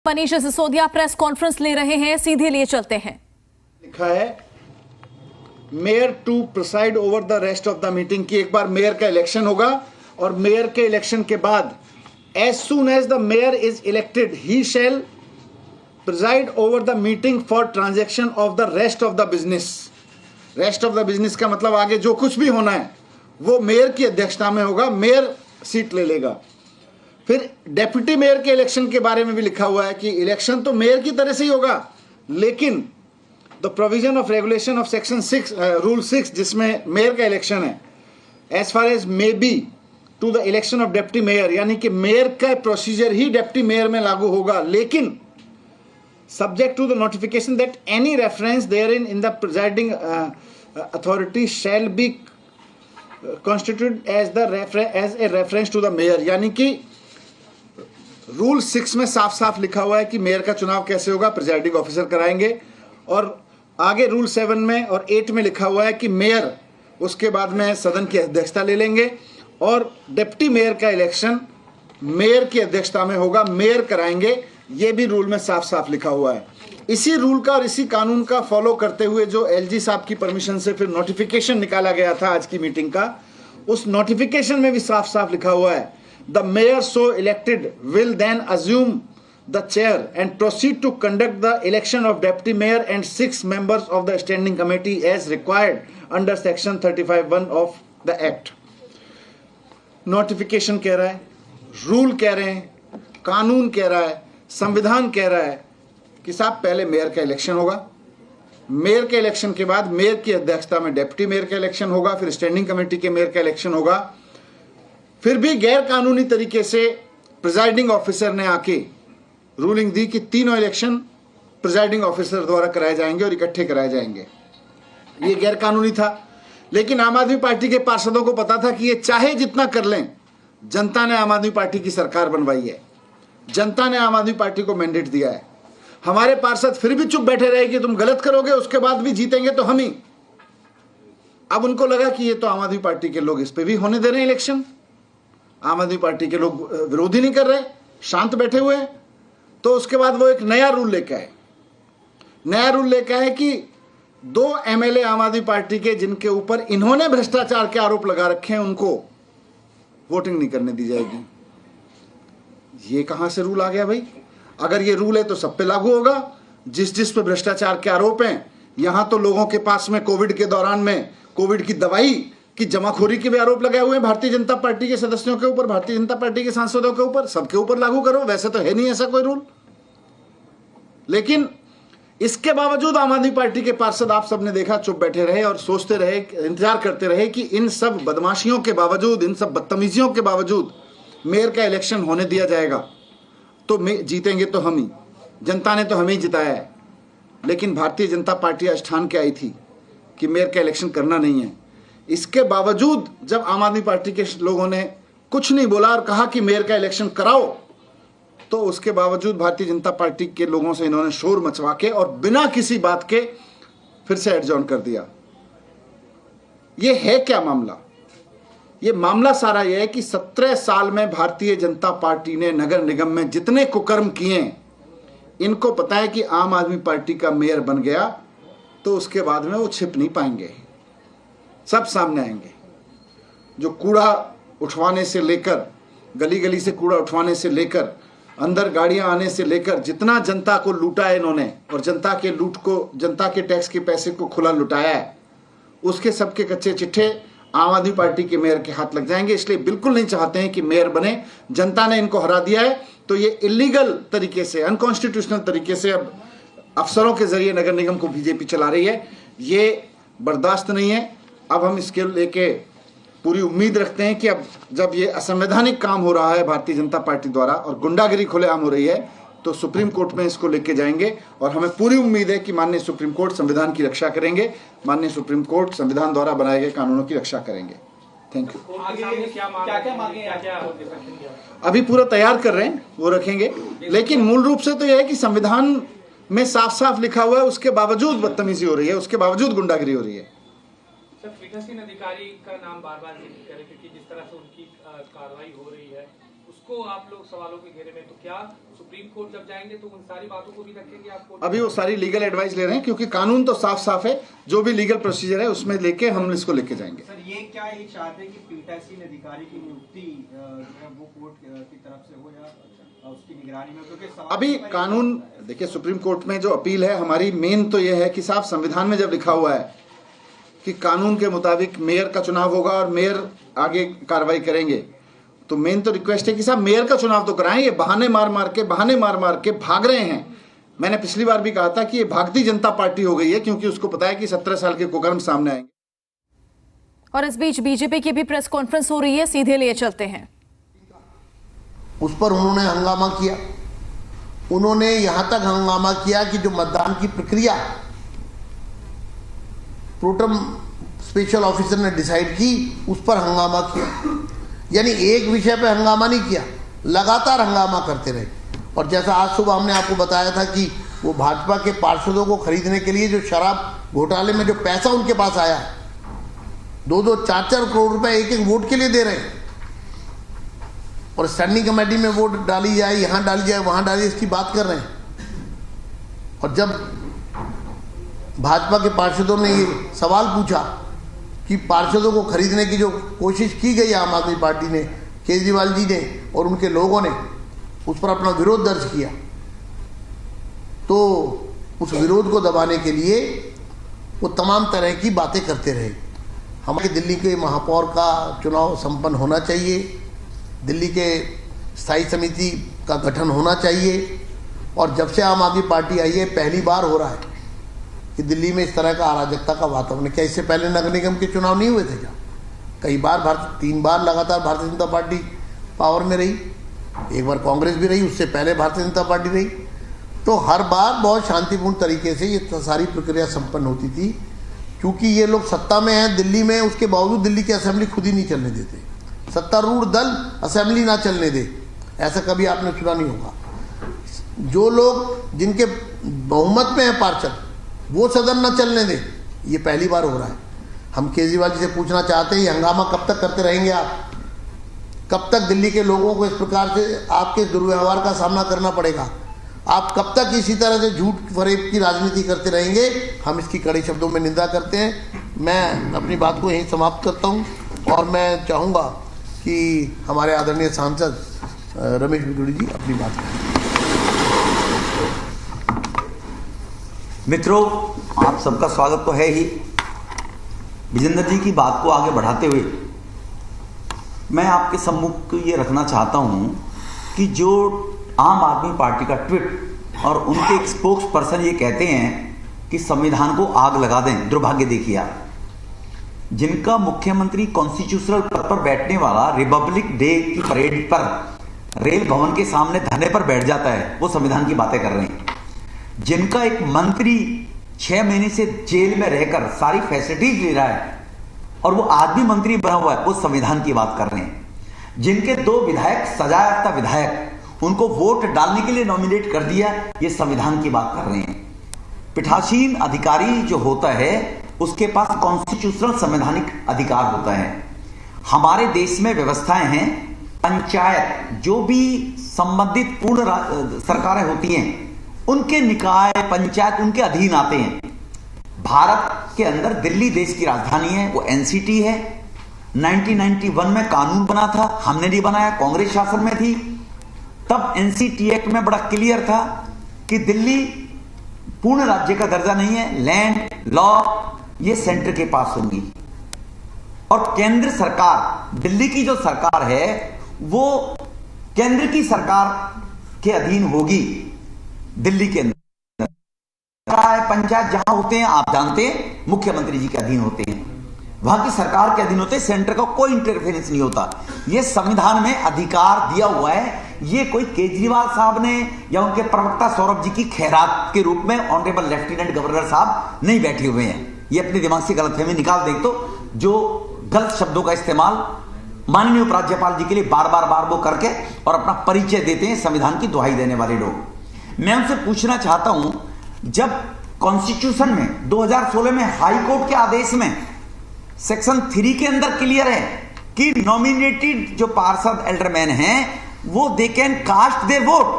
Manish Sisodia press conference ले रहे हैं, सीधे लिए चलते हैं। लिखा है mayor to preside over the rest of the meeting की एक बार मेयर का इलेक्शन होगा और मेयर के इलेक्शन के बाद as soon as the mayor is elected he shall preside over the meeting for transaction of the rest of the business. Rest of the business का मतलब आगे जो कुछ भी होना है वो मेयर की अध्यक्षता में होगा, मेयर सीट ले लेगा। फिर डेप्यूटी मेयर के इलेक्शन के बारे में भी लिखा हुआ है कि इलेक्शन तो मेयर की तरह से ही होगा, लेकिन the provision of regulation of section 6 rule 6 जिसमें मेयर का इलेक्शन है as far as may be to the election of deputy mayor, यानी कि मेयर का प्रोसीजर ही डेप्टी मेयर में लागू होगा, लेकिन subject to the notification that any reference therein in the presiding authority shall be constituted as a reference to the mayor। यानी कि rule 6 में साफ साफ लिखा हुआ है कि मेयर का चुनाव कैसे होगा, प्रिजाइडिंग ऑफिसर कराएंगे, और आगे रूल 7 में और 8 में लिखा हुआ है कि मेयर उसके बाद में सदन की अध्यक्षता ले लेंगे और डिप्टी मेयर का इलेक्शन मेयर की अध्यक्षता में होगा, मेयर कराएंगे। ये भी रूल में साफ साफ लिखा हुआ है। इसी रूल का और इसी कानून का फॉलो करते हुए जो एलजी साहब की परमिशन से फिर नोटिफिकेशन निकाला गया था आज की मीटिंग का, उस नोटिफिकेशन में भी साफ साफ लिखा हुआ है the mayor so elected will then assume the chair and proceed to conduct the election of deputy mayor and 6 members of the standing committee as required under section 35(1) of the act. Notification कह रहा है, rule कह रहे हैं, कानून कह रहा है, संविधान कह रहा है कि साहब पहले मेयर का इलेक्शन होगा, मेयर के इलेक्शन के बाद मेयर की अध्यक्षता में डेप्टी मेयर का इलेक्शन होगा, फिर स्टैंडिंग कमेटी के मेयर का इलेक्शन होगा। फिर भी गैर कानूनी तरीके से प्रिजाइडिंग ऑफिसर ने आके रूलिंग दी कि तीनों इलेक्शन प्रिजाइडिंग ऑफिसर द्वारा कराए जाएंगे और इकट्ठे कराए जाएंगे। ये गैर कानूनी था, लेकिन आम आदमी पार्टी के पार्षदों को पता था कि ये चाहे जितना कर लें, जनता ने आम आदमी पार्टी की सरकार बनवाई है, जनता ने आम आदमी पार्टी को मैंडेट दिया है। हमारे पार्षद फिर भी चुप बैठे रहे कि तुम गलत करोगे उसके बाद भी जीतेंगे तो हम ही। अब उनको लगा कि ये तो आम आदमी पार्टी के लोग इस पे भी होने दे रहे हैं इलेक्शन, आम आदमी पार्टी के लोग विरोधी नहीं कर रहे, शांत बैठे हुए हैं। तो उसके बाद वो एक नया रूल लेकर आए। नया रूल लेकर आए कि 2 एमएलए आम आदमी पार्टी के जिनके ऊपर इन्होंने भ्रष्टाचार के आरोप लगा रखे हैं उनको वोटिंग नहीं करने दी जाएगी। ये कहां से रूल आ गया भाई? अगर ये रूल है तो सब पे लागू होगा, जिस पे भ्रष्टाचार के आरोप हैं। यहां तो लोगों के पास में कोविड के दौरान में कोविड की दवाई की जमाखोरी के भी आरोप लगाए हुए हैं भारतीय जनता पार्टी के सदस्यों के ऊपर, भारतीय जनता पार्टी के सांसदों के ऊपर, सबके ऊपर लागू करो। वैसे तो है नहीं ऐसा कोई रूल, लेकिन इसके बावजूद आम आदमी पार्टी के पार्षद आप सबने देखा चुप बैठे रहे और सोचते रहे, इंतजार करते रहे कि इन सब बदमाशियों के बावजूद, इन सब बदतमीजियों के बावजूद मेयर का इलेक्शन होने दिया जाएगा तो जीतेंगे तो हम ही, जनता ने तो हमें ही जिताया है। लेकिन भारतीय जनता पार्टी आज ठान के आई थी कि मेयर का इलेक्शन करना नहीं है। इसके बावजूद जब आम आदमी पार्टी के लोगों ने कुछ नहीं बोला और कहा कि मेयर का इलेक्शन कराओ, तो उसके बावजूद भारतीय जनता पार्टी के लोगों से इन्होंने शोर मचवा के और बिना किसी बात के फिर से एडजॉर्न कर दिया। ये है क्या मामला? ये मामला सारा यह है कि 17 साल में भारतीय जनता पार्टी ने नगर निगम में जितने कुकर्म किए, इनको पता है कि आम आदमी पार्टी का मेयर बन गया तो उसके बाद में वो छिप नहीं पाएंगे, सब सामने आएंगे। जो कूड़ा उठवाने से लेकर, गली गली से कूड़ा उठवाने से लेकर, अंदर गाड़ियां आने से लेकर, जितना जनता को लूटा है इन्होंने और जनता के लूट को, जनता के टैक्स के पैसे को खुला लुटाया है, उसके सबके कच्चे चिट्ठे आम आदमी पार्टी के मेयर के हाथ लग जाएंगे। इसलिए बिल्कुल नहीं चाहते हैं कि मेयर बने। जनता ने इनको हरा दिया है, तो ये इलीगल तरीके से, अनकॉन्स्टिट्यूशनल तरीके से अब अफसरों के जरिए नगर निगम को बीजेपी चला रही है। ये बर्दाश्त नहीं है। अब हम इसके लेके पूरी उम्मीद रखते हैं कि अब जब ये असंवैधानिक काम हो रहा है भारतीय जनता पार्टी द्वारा और गुंडागिरी खुलेआम हो रही है, तो सुप्रीम कोर्ट में इसको लेके जाएंगे और हमें पूरी उम्मीद है कि माननीय सुप्रीम कोर्ट संविधान की रक्षा करेंगे, माननीय सुप्रीम कोर्ट संविधान द्वारा बनाए गए कानूनों की रक्षा करेंगे। Thank you. अभी पूरा तैयार कर रहे हैं, वो रखेंगे, लेकिन मूल रूप से तो यह है कि संविधान में साफ साफ लिखा हुआ है, उसके बावजूद बदतमीजी हो रही है, उसके बावजूद गुंडागिरी हो रही है। सर, पीठासीन अधिकारी का नाम बार बार जिक्र करें, क्योंकि जिस तरह से उनकी कार्रवाई हो रही है उसको आप लोग सवालों के घेरे में, तो क्या सुप्रीम कोर्ट जब जाएंगे तो उन सारी बातों को भी रखेंगे आप कोर्ट? अभी वो सारी लीगल एडवाइस ले रहे हैं, क्योंकि कानून तो साफ साफ है, जो भी लीगल प्रोसीजर है उसमें लेके हम इसको लेके जाएंगे। सर ये क्या ये चाहते हैं कि पीठासीन अधिकारी की नियुक्ति वो कोर्ट की तरफ से हो या उसकी निगरानी में, क्योंकि अभी कानून देखिए, सुप्रीम कोर्ट में जो अपील है हमारी मेन तो यह है कि साहब संविधान में जब लिखा हुआ है कि कानून के मुताबिक मेयर का चुनाव होगा और मेयर आगे कार्रवाई करेंगे, तो मेन तो रिक्वेस्ट है कि साहब मेयर का चुनाव तो कराएं। ये बहाने मार मार के भाग रहे हैं। मैंने पिछली बार भी कहा था कि ये भागती जनता पार्टी हो गई है, क्योंकि उसको पता है कि 17 साल के कुकर्म सामने आएंगे। और इस बीच बीजेपी की भी प्रेस कॉन्फ्रेंस हो रही है, सीधे लिए चलते हैं। उस पर उन्होंने हंगामा किया। उन्होंने यहां तक हंगामा किया कि जो मतदान की प्रक्रिया प्रोटेम स्पेशल ऑफिसर ने डिसाइड की, उस पर हंगामा किया। यानी एक विषय पे हंगामा नहीं किया, लगातार हंगामा करते रहे। और जैसा आज सुबह हमने आपको बताया था कि वो भाजपा के पार्षदों को खरीदने के लिए जो शराब घोटाले में जो पैसा उनके पास आया, 2-2, 4-4 करोड़ रुपए एक वोट के लिए दे रहे हैं। और स्टैंडिंग कमेटी में वोट डाली जाए, यहां डाली जाए, वहां डाली, इसकी बात कर रहे हैं। और जब भाजपा के पार्षदों ने ये सवाल पूछा कि पार्षदों को खरीदने की जो कोशिश की गई आम आदमी पार्टी ने, केजरीवाल जी ने और उनके लोगों ने उस पर अपना विरोध दर्ज किया, तो उस विरोध को दबाने के लिए वो तमाम तरह की बातें करते रहे। हमारे दिल्ली के महापौर का चुनाव संपन्न होना चाहिए, दिल्ली के स्थायी समिति का गठन होना चाहिए। और जब से आम आदमी पार्टी आई है, पहली बार हो रहा है कि दिल्ली में इस तरह का अराजकता का वातावरण। क्या इससे पहले नगर निगम के चुनाव नहीं हुए थे क्या? कई बार 3 बार लगातार भारतीय जनता पार्टी पावर में रही, एक बार कांग्रेस भी रही, उससे पहले भारतीय जनता पार्टी रही। तो हर बार बहुत शांतिपूर्ण तरीके से ये सारी प्रक्रिया संपन्न होती थी। क्योंकि ये लोग सत्ता में हैं दिल्ली में, उसके बावजूद दिल्ली की असेंबली खुद ही नहीं चलने देते। सत्तारूढ़ दल असेंबली ना चलने दे, ऐसा कभी आपने सुना नहीं होगा। जो लोग जिनके बहुमत में है पार्षद, वो सदन न चलने दे, ये पहली बार हो रहा है। हम केजरीवाल जी से पूछना चाहते हैं, ये हंगामा कब तक करते रहेंगे आप? कब तक दिल्ली के लोगों को इस प्रकार से आपके दुर्व्यवहार का सामना करना पड़ेगा? आप कब तक इसी तरह से झूठ फरेब की राजनीति करते रहेंगे? हम इसकी कड़े शब्दों में निंदा करते हैं। मैं अपनी बात को यहीं समाप्त करता हूं और मैं चाहूँगा कि हमारे आदरणीय सांसद रमेश बिदुड़ी जी अपनी बात करें। मित्रों, आप सबका स्वागत तो है ही। विजेंद्र जी की बात को आगे बढ़ाते हुए मैं आपके सम्मुख ये रखना चाहता हूं कि जो आम आदमी पार्टी का ट्वीट और उनके एक स्पोक्स पर्सन ये कहते हैं कि संविधान को आग लगा दें, दुर्भाग्य देखिए आप, जिनका मुख्यमंत्री कॉन्स्टिट्यूशनल पद पर बैठने वाला रिपब्लिक डे की परेड पर रेल भवन के सामने धरने पर बैठ जाता है, वो संविधान की बातें कर रहे हैं। जिनका एक मंत्री 6 महीने से जेल में रहकर सारी फैसिलिटीज ले रहा है और वो आदमी मंत्री बना हुआ है, वो संविधान की बात कर रहे हैं। जिनके 2 विधायक सजायाफ्ता विधायक, उनको वोट डालने के लिए नॉमिनेट कर दिया, ये संविधान की बात कर रहे हैं। पीठासीन अधिकारी जो होता है उसके पास कॉन्स्टिट्यूशनल संवैधानिक अधिकार होता है। हमारे देश में व्यवस्थाएं हैं, पंचायत जो भी संबंधित पूर्ण सरकारें होती हैं, उनके निकाय पंचायत उनके अधीन आते हैं। भारत के अंदर दिल्ली देश की राजधानी है, वो एनसीटी है। 1991 में कानून बना था, हमने नहीं बनाया, कांग्रेस शासन में थी। तब एनसीटी एक्ट में बड़ा क्लियर था कि दिल्ली पूर्ण राज्य का दर्जा नहीं है, लैंड लॉ ये सेंटर के पास होंगी। और केंद्र सरकार, दिल्ली की जो सरकार है वो केंद्र की सरकार के अधीन होगी। दिल्ली के अंदर पंचायत जहां होते हैं आप जानते हैं, मुख्यमंत्री जी के अधीन होते हैं, वहां की सरकार के अधीन होते हैं, सेंटर का कोई इंटरफेरेंस नहीं होता। यह संविधान में अधिकार दिया हुआ है। ये कोई केजरीवाल साहब ने या उनके प्रवक्ता सौरभ जी की खैरात के रूप में ऑनरेबल लेफ्टिनेंट गवर्नर साहब नहीं बैठे हुए हैं। ये अपने दिमाग से गलतफहमी निकाल दें तो जो गलत शब्दों का इस्तेमाल माननीय उपराज्यपाल जी के लिए बार बार वो करके और अपना परिचय देते हैं संविधान की दुहाई देने वाले लोग। मैं उनसे पूछना चाहता हूं, जब कॉन्स्टिट्यूशन में 2016 में हाई कोर्ट के आदेश में सेक्शन 3 के अंदर क्लियर है कि नॉमिनेटेड जो पार्षद एल्डरमैन हैं वो they can cast their vote.